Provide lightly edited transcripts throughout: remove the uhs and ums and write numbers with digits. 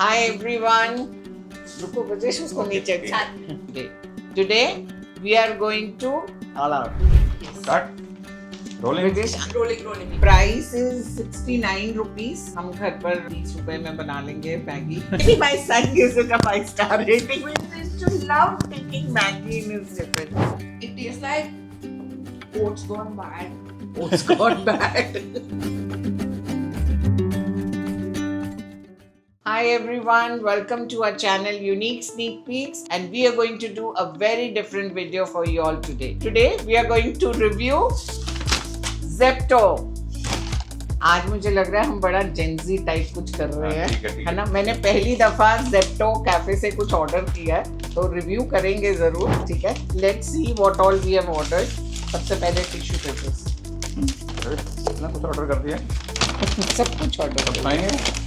Hi everyone. रुको ब्रजेश उसको नीचे Today we are going to all out. Start. Rolling. Rolling. Price is 69 rupees. हम घर पर 20 रुपए में बना लेंगे Maggi. My son gives it a 5-star rating. He used to love taking Maggi in his tiffin. It tastes like oats gone bad. Oats gone bad. Hi everyone, welcome to our channel Unique Sneak Peeks, and we are going to do a very different video for you all today. Today we are going to review Zepto. आज मुझे लग रहा है हम बड़ा Gen Z type कुछ कर रहे हैं, है ना? मैंने पहली दफा Zepto कैफे से कुछ ऑर्डर किया है, तो रिव्यू करेंगे जरूर, ठीक है? Let's see what all we have ordered. सबसे पहले टिश्यू पेपर्स. इतना कुछ ऑर्डर कर दिया? सब कुछ ऑर्डर कर खाएंगे?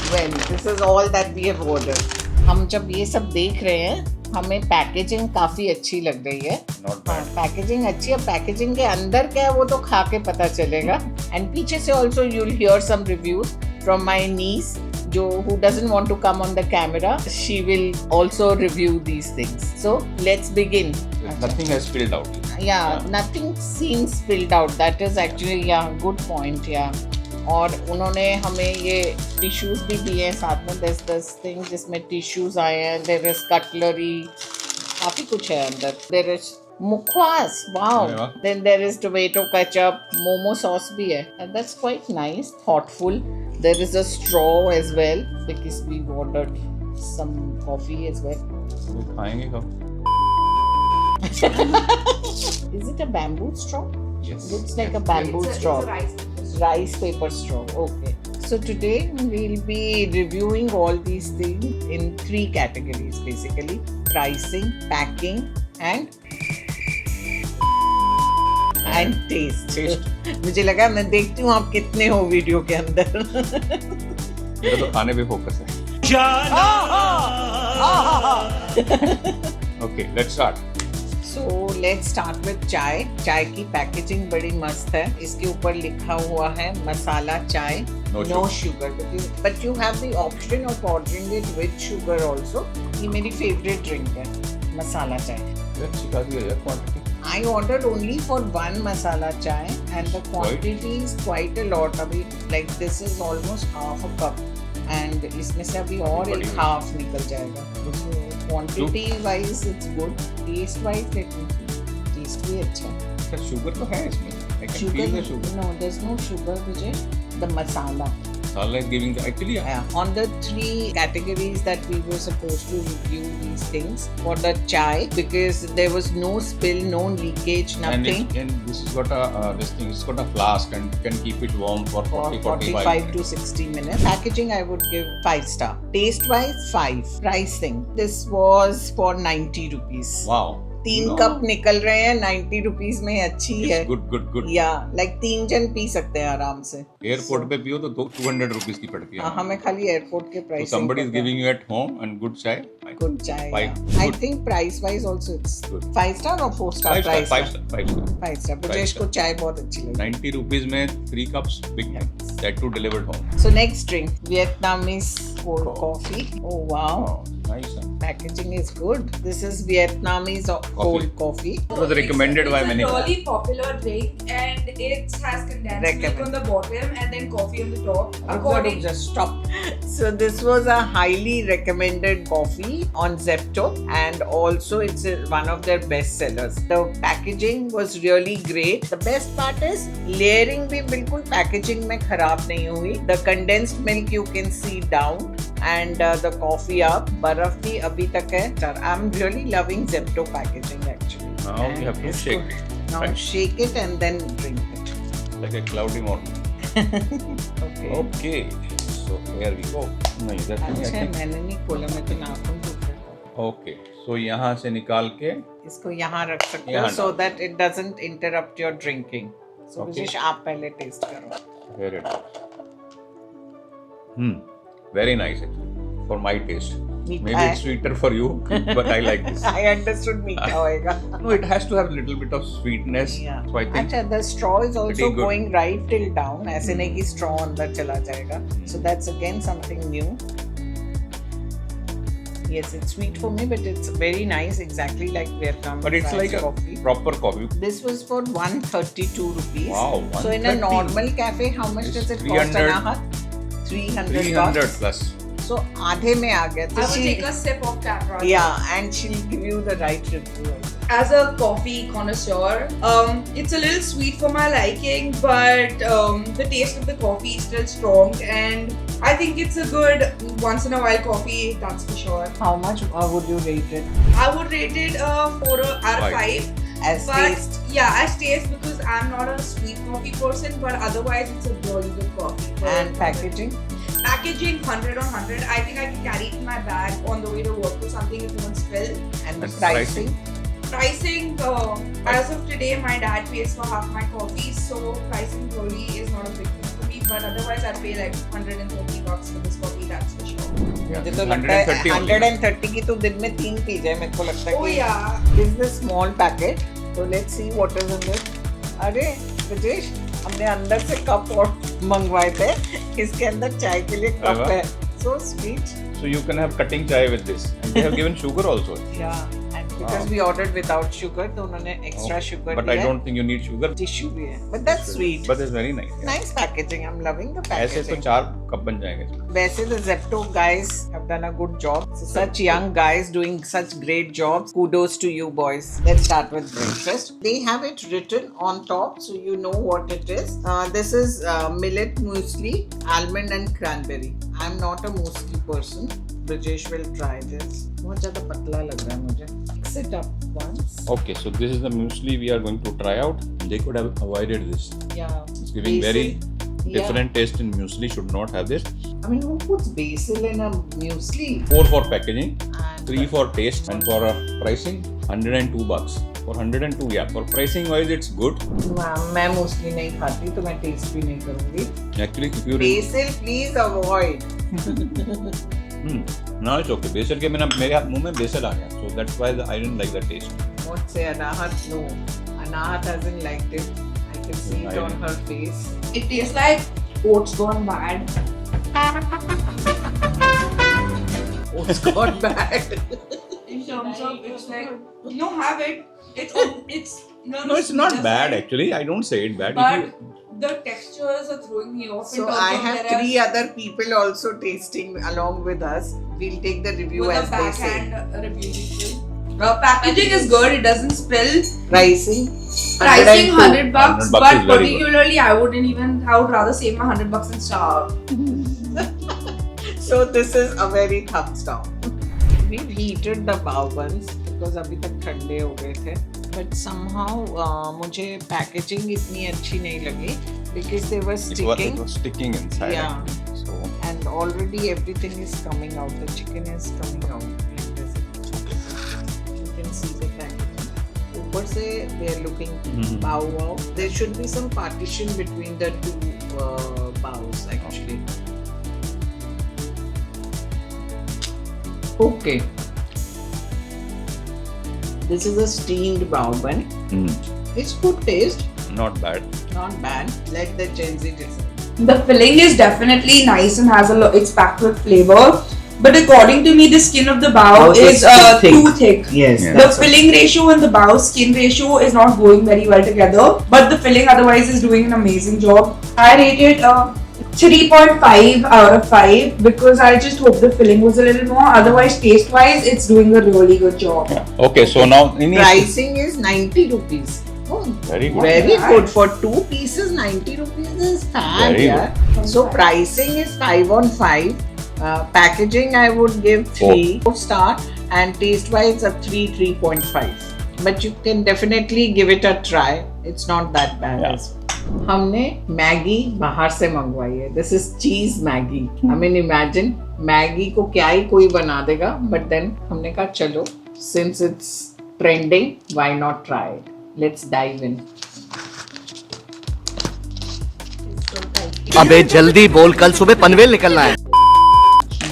Well, this is all that we have ordered. हम जब ये सब देख रहे हैं, हमें पैकेजिंग काफी अच्छी लग रही है. पैकेजिंग अच्छी है. पैकेजिंग के अंदर क्या है वो तो खा के पता चलेगा. एंड पीछे से also you will hear some reviews from my niece जो who doesn't want to come on the camera. She will also review these things. So let's begin. Nothing has spilled out. Yeah, nothing seems spilled out. That is actually good point. Yeah. और उन्होंने हमें ये tissues भी दिए हैं साथ में. This thing जिसमें टिश्यूज आए हैं. देयर इज कटलरी, काफी कुछ है अंदर. There is mukhwas, wow. Then there is tomato ketchup, momo sauce भी है. That's quite nice, thoughtful. There is a straw as well because we ordered some coffee as well. खाएंगे कब? Is it a bamboo straw? Yes. Looks like a bamboo straw. It's a Rice paper straw. Okay. So today we'll be reviewing all these things in 3 categories basically: pricing, packing, and taste. मुझे लगा मैं देखती हूँ आप कितने हो video के अंदर. मेरा तो खाने पे फोकस है. Okay, let's start. So let's start with चाय. चाय की पैकेजिंग बड़ी मस्त है. इसके ऊपर लिखा हुआ है मसाला चाय, no sugar. But you have the option of ordering it with sugar also. ये मेरी favorite drink है, मसाला चाय. अच्छी खासी है यार quantity. I ordered only for 1 masala chai and the quantity is quite a lot. अभी like this is almost half a cup and इसमें से अभी और एक half निकल जाएगा. So quantity wise it's good. Taste wise let me see. Taste भी अच्छा है. क्या शुगर तो है इसमें? I can feel the sugar. No, there's no sugar, Vijay. The masala. Masala is giving the actually. Yeah, on the 3 categories that we were supposed to review these things for the chai, because there was no spill, no leakage, nothing. And this has got a this thing. It's got a flask and can keep it warm for 45 to 60 minutes. Packaging I would give 5 star. Taste wise 5. Pricing, this was for 90 rupees. Wow. 3 cup निकल रहे हैं 90 rupees में. अच्छी है. Good. या like 3 जन P सकते हैं आराम से. एयरपोर्ट पे पियो तो 200 रुपीस की पड़ती है. हमें खाली एयरपोर्ट के price. So somebody is giving you at home and good chai. Good chai. I think price wise also it's good. 5 star or 4 star. 5 star. 5 star. Brajesh को चाय बहुत अच्छी लगी. 90 रुपीस में 3 cups big that too delivered home. So next drink, Vietnamese cold coffee. Oh wow. Nice. Packaging is good. This is Vietnamese cold coffee. It was recommended by many. It's a really popular drink and it has condensed milk on the bottom and then coffee on the top. According Just stop. So this was a highly recommended coffee on Zepto and also it's one of their best sellers. The packaging was really great. The best part is layering भी बिल्कुल packaging में खराब नहीं हुई. The condensed milk you can see down and the coffee up. बर्फ भी अभी तक है. I'm really loving Zepto packaging actually. Now you have to shake it. Now shake it and then drink it. Like a cloudy morning. Okay. So here we go. नहीं इधर नहीं अच्छा है. मैंने नहीं खोला. मैं तो नाखून टूट रहा था. Okay. So यहाँ से निकाल के इसको यहाँ रख सकते हो यहाँ so डाल. that it doesn't interrupt your drinking. So Okay. विशेष आप पहले टेस्ट करो. Here it is. Very nice actually for my taste. मीठा Maybe है. it's sweeter for you, but I like this. I understood मीठा होएगा. No, it has to have a little bit of sweetness. Yeah. So I think अच्छा, the straw is also pretty good. going right till down. ऐसे नहीं कि straw अंदर चला जाएगा. So that's again something new. Yes, it's sweet for me, but it's very nice, exactly like Vietnam. but it's like coffee. a proper coffee. This was for 132 rupees. Wow, So in a 130. normal cafe, how much It's does it cost, 300. Anahat? 300 300 bucks. plus. So आधे में आ गया. I So will she, take a sip of camera. yeah, and she'll give you the right review. As a coffee connoisseur, it's a little sweet for my liking, but the taste of the coffee is still strong, and I think it's a good once in a while coffee. That's for sure. How much would you rate it? I would rate it 4 out of 5. As But taste? yeah, as taste, because I'm not a sweet coffee person, but otherwise it's a really good coffee. And packaging? Packaging 100 on 100. I think I can carry it in my bag on the way to work or something if it won't spill. And the And pricing? Pricing, as of today, my dad pays for half my coffee, so pricing really is not a big thing for me. But otherwise, I'd pay like 130 bucks for this coffee, that's for sure. मुझे तो लगता है 130 only. 130 की तो दिन में 3 P जाए, मेरे को लगता है Oh कि yeah. this is the small packet. So let's see what is in this. अरे ब्रजेश, हमने अंदर से कप और मंगवाए थे. इसके अंदर चाय के लिए कप वाह. है. So sweet. So you can have cutting chai with this. And they have given sugar also. Yeah. And because Wow. we ordered without sugar, तो उन्होंने extra sugar But दिया. I don't think you need sugar. Tissue भी है. But that's sweet. But it's very nice. Yeah. Nice packaging. I'm loving the ऐसे तो packaging. 4 cup बन जाएंगे. वैसे the Zepto guys have done a good job. So such young guys doing such great jobs. Kudos to you boys. Let's start with breakfast. They have it written on top, so you know what it is. This is millet muesli, almond and cranberry. I'm not a muesli person. Brijesh will try this. बहुत ज़्यादा पतला लग रहा है मुझे. Mix it up once. Okay, so this is the muesli we are going to try out. They could have avoided this. Yeah. It's giving Basil. very different taste in muesli. Should not have this. I mean, who puts basil in a muesli? 4 for packaging, And 3 for taste, and for pricing 102 bucks. For 102, yeah. For pricing wise, it's good. मैं muesli नहीं खाती, तो मैं taste भी नहीं करूँगी. Actually, if you Basil, please avoid. no, it's okay. Basil के मेरे मुंह में basil आ गया. So that's why I didn't like the taste. What say Anahat? No. Anahat hasn't liked it. I can see it on her face. It tastes like oats gone bad. Oats got bad. In terms of, it's like, no, have it. It's No, it's not bad actually. I don't say it bad. But the textures are throwing me off. So I have 3 other people also tasting along with us. We'll take the review with as a they say. backhand review. Packaging is good. It doesn't spill. Pricing? Pricing 100 bucks, 100 bucks but is very good. particularly I would rather save my 100 bucks and starve. So this is a very thumbs down. We've heated the bao buns because अभी तक ठंडे हो गए थे. But somehow मुझे packaging इतनी अच्छी नहीं लगी because they were It sticking. was sticking inside. Yeah. So And already everything is coming out. The chicken is coming out. Like this. You can see the packaging. ऊपर से they are looking bao wow. There should be some partition between the 2 baos actually. Okay. This is a steamed bao bun. It's good taste. not bad. Not bad. Let the Gen Z decide. The filling is definitely nice and has it's packed with flavor. But according to me, the skin of the bao is too thick. Yes. Yeah. The filling ratio and the bao skin ratio is not going very well together. But the filling otherwise is doing an amazing job. I rated 3.5 out of 5 because I just hope the filling was a little more. Otherwise, taste wise, it's doing a really good job. Yeah. Okay, so now Pricing is 90 rupees. Oh, very good. very good. For 2 pieces, 90 rupees is fab. Very Yeah. So pricing is 5 on 5. Packaging I would give 3 star and taste wise a 3.5. But you can definitely give it a try. It's not that bad. Yeah. हमने Maggi बाहर से मंगवाई है. This is cheese Maggi. I mean imagine Maggi को क्या ही कोई बना देगा. But then हमने कहा चलो since it's trending, why not try it? Let's dive in. अबे जल्दी बोल, कल सुबह पनवेल निकलना है.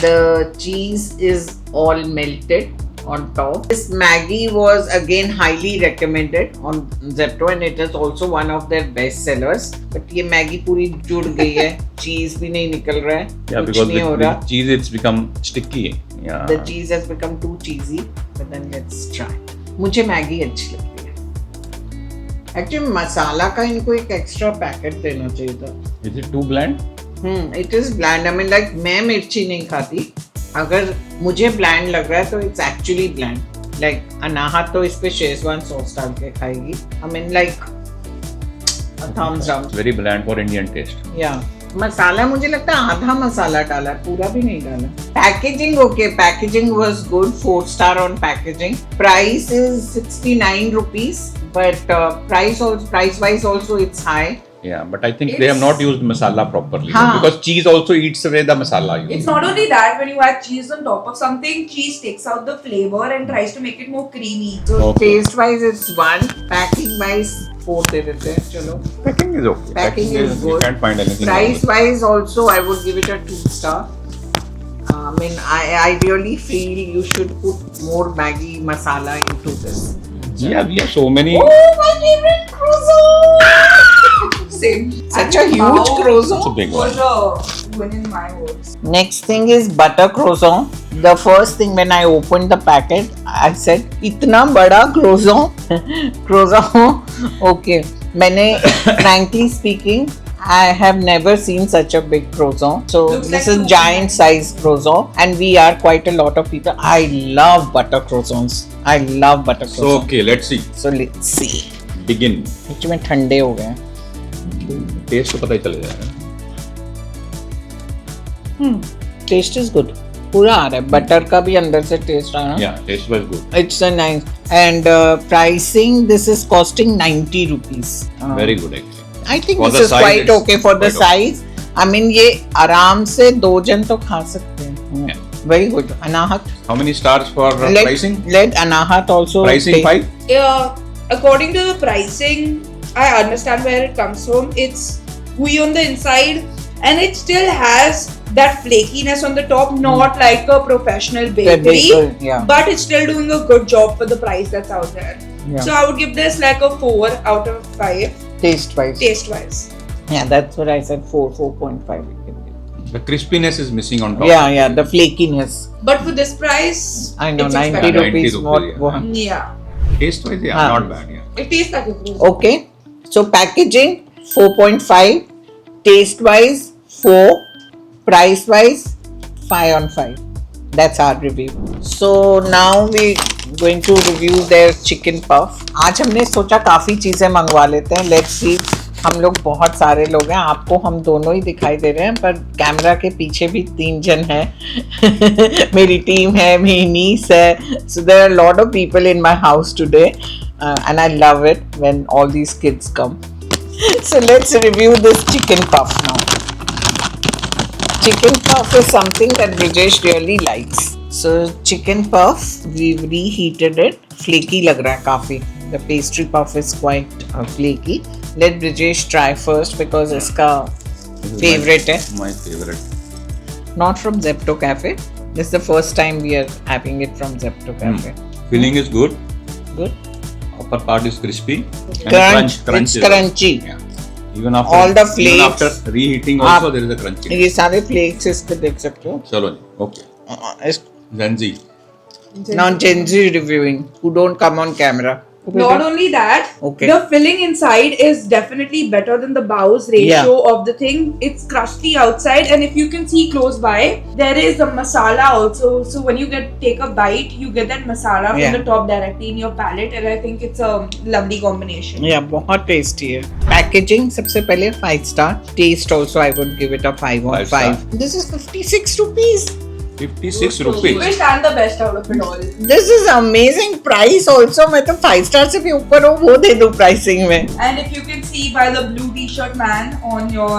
The cheese is all melted on top. This Maggi was again highly recommended on Zepto and it is also one of their best sellers. But ये Maggi पूरी जुड़ गई है, cheese भी नहीं निकल रहा है, Yeah, कुछ because नहीं हो रहा. with cheese it's become sticky. Yeah. The cheese has become too cheesy. But then let's try. मुझे मैगी अच्छी लगती है. Actually मसाला का इनको एक एक्स्ट्रा पैकेट देना चाहिए था. Is it too bland? It is bland. I mean like मैं मिर्ची नहीं खाती. अगर मुझे bland लग रहा है तो it's actually bland. Like अनाहत तो इस पे शेजवान सॉस डाल के खाएगी. I mean like a thumbs up. It's very bland for Indian taste. Yeah. मसाला मुझे लगता है आधा मसाला डाला है, पूरा भी नहीं डाला. Packaging okay, packaging was good, 4 star on packaging. Price is 69 rupees, but price wise also it's high. Yeah, but I think they have not used masala properly Haan. because cheese also eats away the masala. It's not only that, when you add cheese on top of something, cheese takes out the flavor and tries to make it more creamy. So Okay. Taste wise it's 1, packing wise 4 दे देते हैं. चलो. Packing is okay. Packing is You good. can't find anything Price wrong wise also I would give it a 2 star. I mean I really feel you should put more Maggi masala into this. with it. Yeah, we have so many. Oh, my favorite croissant! same. Such a huge croissant. It's a big one. Was a win in my words. Next thing is butter croissant. The first thing when I opened the packet, I said, "इतना बड़ा croissant, croissant." Okay, मैंने frankly speaking, I have never seen such a big croissant. So Looks this like is two giant size croissant, and we are quite a lot of people. I love butter croissants. I love butter So croissants. okay, let's see. So let's see. Begin. Actually में ठंडे हो गए. Taste तो पता ही चल जाएगा. Taste is good. पूरा आ रहा है. बटर का भी अंदर से टेस्ट आ रहा है. Yeah, taste was good. It's a nice and pricing. This is costing 90 rupees. Very good actually. I think For this the is size, quite it's okay for the quite okay. size. I mean ये आराम से 2 जन तो खा सकते हैं. Yeah. Very good. Anahat. How many stars for pricing? Let Anahat also Pricing take. 5. Yeah, according to the pricing, I understand where it comes from. It's gooey on the inside and it still has that flakiness on the top, not like a professional bakery, Yeah. but it's still doing a good job for the price that's out there. Yeah. So I would give this like a 4 out of 5 Taste wise. taste wise. Yeah, that's what I said. 4.5. we can give. The crispiness is missing on top. Yeah. The flakiness. But for this price, I know it's 90 expected. 90 rupees. rupees, What? Yeah, Taste wise, yeah, Haan. not bad. Yeah. it tastes like a croissant. Okay. So packaging 4.5. Taste wise 4. Price wise 5 on 5. That's our review. So now we going to review their chicken puff. आज हमने सोचा काफी चीजें मंगवा लेते हैं. Let's see. हम लोग बहुत सारे लोग हैं. आपको हम दोनों ही दिखाई दे रहे हैं पर कैमरा के पीछे भी 3 जन हैं. मेरी टीम है, मेरी नीस है. So there are a lot of people in my house today, and I love it when all these kids come. So let's review this chicken puff now. Chicken puff is something that Brijesh really likes. So chicken puff, we've reheated it. Flaky लग रहा है काफी. The pastry puff is quite flaky. Let Brijesh try first because इसका This is favorite है. My favorite. Not from Zepto Cafe. This is the first time we are having it from Zepto Cafe. Filling is good. Good. Upper part is crispy. And Crunch. crunch It's is crunchy. Yeah. Even after All the even flakes. after reheating also there is a crunchy. ये सारे flakes इस पे देख सकते हो. चलो जी. Okay. It's Zanzi. not Gen Z reviewing who don't come on camera. Not only that, Okay. the filling inside is definitely better than the Bow's ratio of the thing. It's crusty outside, and if you can see close by, there is a masala also. So when you take a bite, you get that masala Yeah. from the top directly in your palate, and I think it's a lovely combination. Yeah, बहुत tasty है. Packaging सबसे पहले 5 star. Taste also I would give it a 5 on 5 star. 5. This is 56 rupees. 56 We rupees. stand the best out of it all. This is amazing price also. मैं तो 5 star से भी ऊपर हूँ वो दे दो pricing में. And if you can see by the blue t-shirt man on your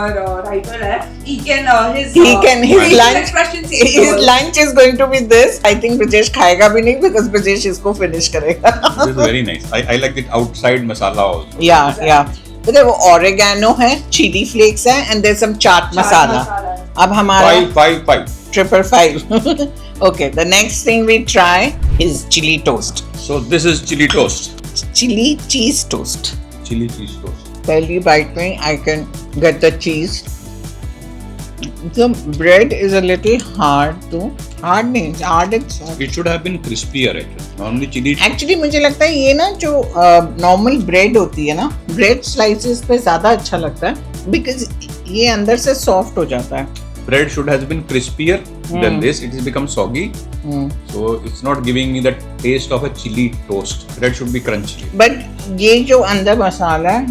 right or left, he can his his lunch expression says his all. lunch is going to be this. I think Brijesh खाएगा भी नहीं because Brijesh इसको finish करेगा. This is very nice. I like the outside masala also. Yeah. तो देखो oregano है, chili flakes है, and there's some chaat masala. masala. अब हमारा 5. 555 Okay, the next thing we try is chili toast. So this is chili toast. Chili cheese toast. Chili cheese toast. Pehli bite mein I can get the cheese. The bread is a little hard it's soft. It should have been crispier actually. Normally chili. Actually मुझे लगता है ये ना जो normal bread होती है ना, bread slices पे ज़्यादा अच्छा लगता है because ये अंदर से soft हो जाता है. Bread should have been crispier than this. It has become soggy. So it's not giving me the taste of a chili toast. Bread should be crunchy. But ये जो अंदर मसाला है,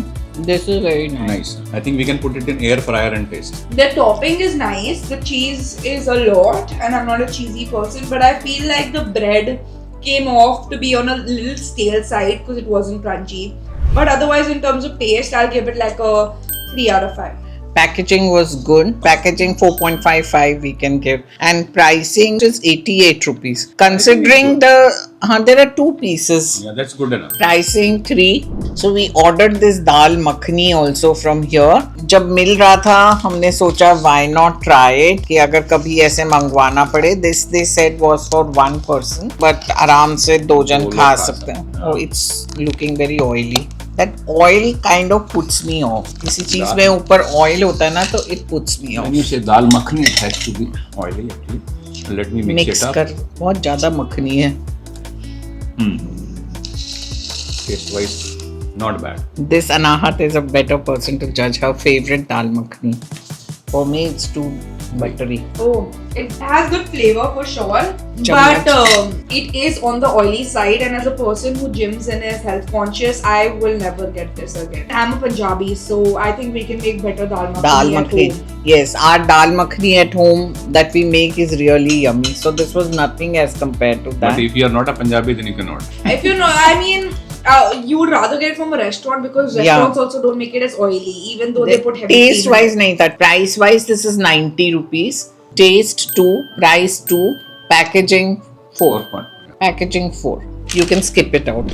this is very nice. Nice. I think we can put it in air fryer and taste. The topping is nice. The cheese is a lot, and I'm not a cheesy person, but I feel like the bread came off to be on a little stale side because it wasn't crunchy. But otherwise, in terms of taste, I'll give it like a 3 out of 5. Packaging was good. Packaging 4.55 we can give. And pricing is 88 rupees. Considering there are 2 pieces. Yeah, that's good enough. Pricing 3. So we ordered this dal makhani also from here. जब मिल रहा था हमने सोचा why not try it कि अगर कभी ऐसे मंगवाना पड़े. This they said was for 1 person, but आराम से 2 जन खा सकते हैं. Oh, it's looking very oily. That oil kind of puts me off. किसी चीज में ऊपर oil होता है ना तो it puts me off. When you say dal makhani, it has to be oily actually. Let me mix it up. कर बहुत ज़्यादा मखनी है. Taste wise, not bad. This Anahat is a better person to judge her favorite dal makhani. For me, it's too buttery. Oh, it has good flavor for sure, Chamach. but it is on the oily side. And as a person who gyms and is health conscious, I will never get this again. I'm a Punjabi, so I think we can make better dal makhani. Dal at makhani. home. Yes, our dal makhani at home that we make is really yummy. So this was nothing as compared to that. But if you are not a Punjabi, then you cannot. If you know, I mean, you would rather get it from a restaurant because restaurants also don't make it as oily, even though they put heavy Taste cream in wise it. nahi tha. Price wise this is 90 rupees. Taste 2, price 2, packaging 4. Packaging 4. You can skip it out.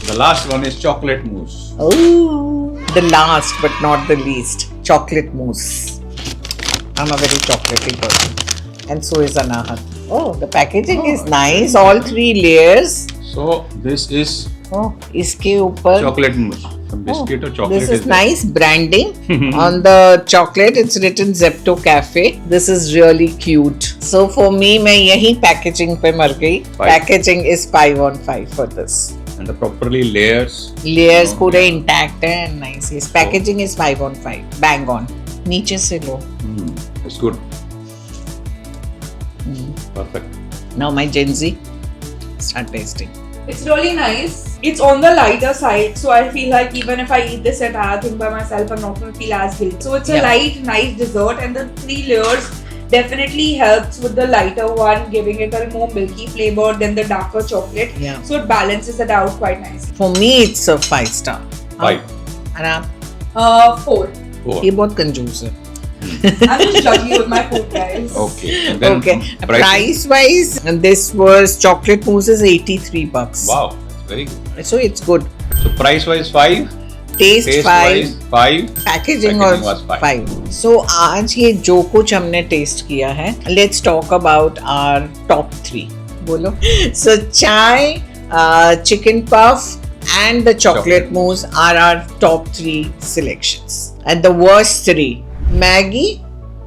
The last one is chocolate mousse. Oh, the last but not the least, chocolate mousse. I'm a very chocolatey person, and so is Anahat. Oh, the packaging is nice. All 3 layers. So this is Oh, इसके ऊपर chocolate mousse. Some biscuit or chocolate. This is there. nice branding on the chocolate. It's written Zepto Cafe. This is really cute. So for me, मैं यही packaging पे मर गई. 5. Packaging is 5 on 5 for this. And the properly layers. Layers पूरे intact है and nice. Yes, packaging is 5 on 5. Bang on. नीचे से लो. It's good. Perfect. Now my Gen Z, start tasting. It's really nice. It's on the lighter side, so I feel like even if I eat this entire thing by myself, I'm not going to feel as guilty. So it's a light, nice dessert, and the 3 layers definitely helps with the lighter one, giving it a more milky flavor than the darker chocolate. Yeah. So it balances it out quite nicely. For me, it's a 5 star. 5. And आप 4. 4. ये बहुत कंजूस है. I'm just judging you with my food, guys. Okay. And then Okay. pricing? Price wise, this was chocolate mousse is $83. Wow, that's very good. So it's good. So price wise 5. Taste 5. wise 5. Packaging was was 5. 5. So आज ये जो कुछ हमने test किया है, let's talk about our top 3. बोलो. So chai, chicken puff, and the chocolate mousse are our top 3 selections. And the worst 3, Maggi,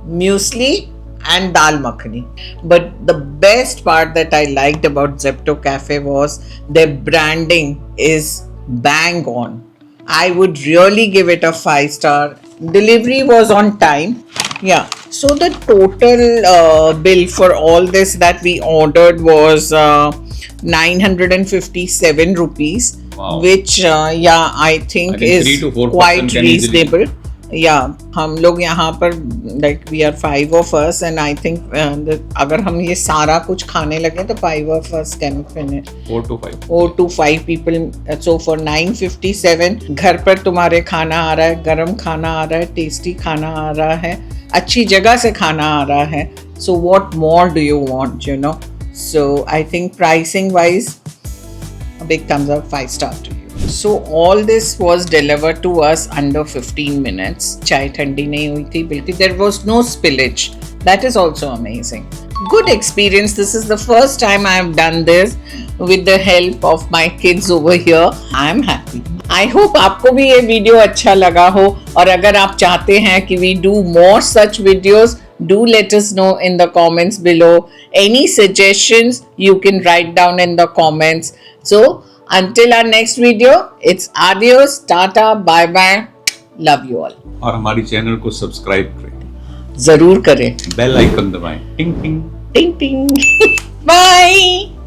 muesli, and dal makhani. But the best part that I liked about Zepto Cafe was their branding is bang on. I would really give it a 5 star. Delivery was on time. Yeah. So the total bill for all this that we ordered was 957 rupees. Wow. Which I think 3 is to 4% quite can easily- reasonable. Yeah, हम लोग यहाँ पर like we are 5 of us and I think अगर हम ये सारा कुछ खाने लगे तो 5 of us can finish. 4 to 5. 4 to 5 people. So for 957 घर पर तुम्हारे खाना आ रहा है, गरम खाना आ रहा है, टेस्टी खाना आ रहा है, अच्छी जगह से खाना आ रहा है. So what more do you want, you know? So I think pricing wise, a big thumbs up, 5 star to you. So all this was delivered to us under 15 minutes. चाय ठंडी नहीं हुई थी बिल्कुल. There was no spillage. That is also amazing. good experience. This is the first time I have done this with the help of my kids over here. I am happy. I hope आपको भी ये video अच्छा लगा हो, और अगर आप चाहते हैं कि we do more such videos, do let us know in the comments below. Any suggestions you can write down in the comments. So until our next video, it's adios, tata, bye bye, love you all. और हमारी channel को subscribe करें, जरूर करें. Bell icon दबाएं, टिंग टिंग. Ting ting. Bye.